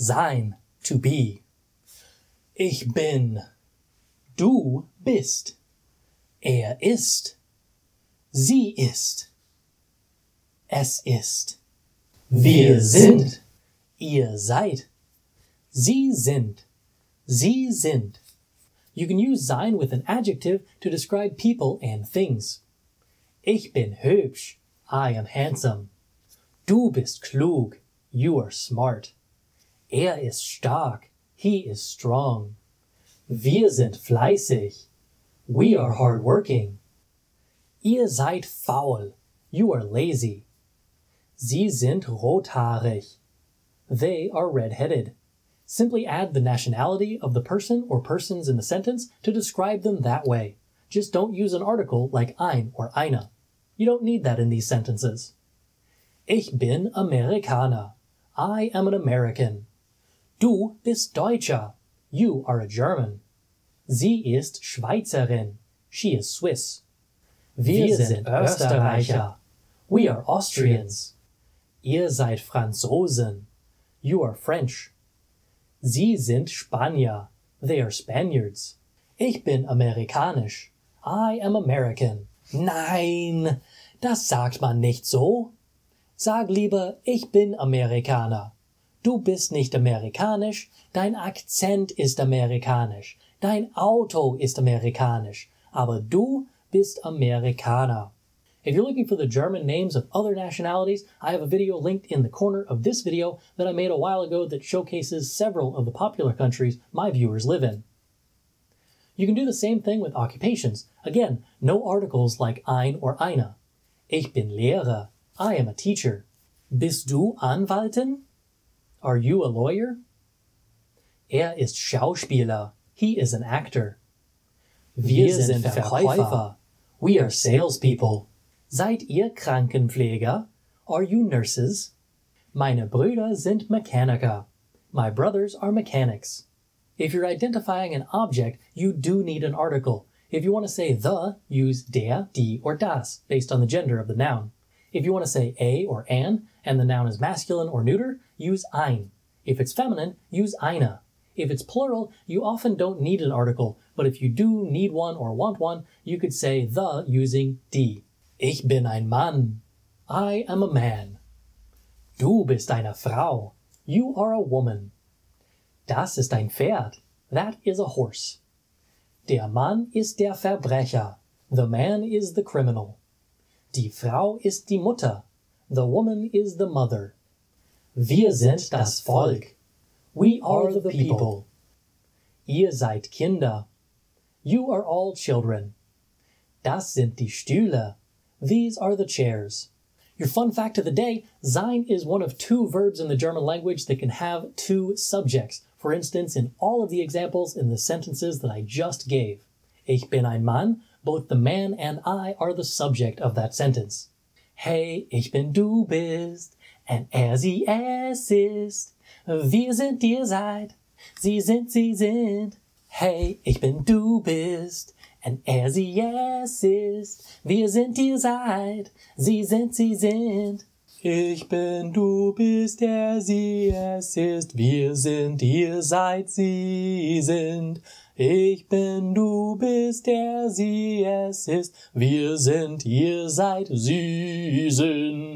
Sein, to be. Ich bin. Du bist. Er ist. Sie ist. Es ist. Wir sind. Ihr seid. Sie sind. Sie sind. You can use sein with an adjective to describe people and things. Ich bin hübsch. I am handsome. Du bist klug. You are smart. Er ist stark. He is strong. Wir sind fleißig. We are hardworking. Ihr seid faul. You are lazy. Sie sind rothaarig. They are red-headed. Simply add the nationality of the person or persons in the sentence to describe them that way. Just don't use an article like ein or eine. You don't need that in these sentences. Ich bin Amerikaner. I am an American. Du bist Deutscher. You are a German. Sie ist Schweizerin. She is Swiss. Wir sind Österreicher. We are Austrians. Ihr seid Franzosen. You are French. Sie sind Spanier. They are Spaniards. Ich bin amerikanisch. I am American. Nein, das sagt man nicht so. Sag lieber, ich bin Amerikaner. Du bist nicht amerikanisch, dein Akzent ist amerikanisch, dein Auto ist amerikanisch, aber du bist Amerikaner. If you're looking for the German names of other nationalities, I have a video linked in the corner of this video that I made a while ago that showcases several of the popular countries my viewers live in. You can do the same thing with occupations. Again, no articles like ein or eine. Ich bin Lehrer. I am a teacher. Bist du Anwältin? Are you a lawyer? Er ist Schauspieler. He is an actor. Wir sind Verkäufer. We are salespeople. Seid ihr Krankenpfleger? Are you nurses? Meine Brüder sind Mechaniker. My brothers are mechanics. If you're identifying an object, you do need an article. If you want to say the, use der, die, or das, based on the gender of the noun. If you want to say a or an, and the noun is masculine or neuter, use ein. If it's feminine, use eine. If it's plural, you often don't need an article, but if you do need one or want one, you could say the using die. Ich bin ein Mann. I am a man. Du bist eine Frau. You are a woman. Das ist ein Pferd. That is a horse. Der Mann ist der Verbrecher. The man is the criminal. Die Frau ist die Mutter. The woman is the mother. Wir sind das Volk. We are the people. Ihr seid Kinder. You are all children. Das sind die Stühle. These are the chairs. Your fun fact of the day, sein is one of two verbs in the German language that can have two subjects. For instance, in all of the examples in the sentences that I just gave. Ich bin ein Mann, both the man and I are the subject of that sentence. Hey, ich bin du bist, and sie es ist. Wir sind ihr seid, sie sind. Hey, ich bin du bist, and sie es ist. Wir sind ihr seid, sie sind. Ich bin du bist, sie es ist. Wir sind ihr seid, sie sind. Ich bin du bist, sie es ist. Wir sind ihr seid, sie sind.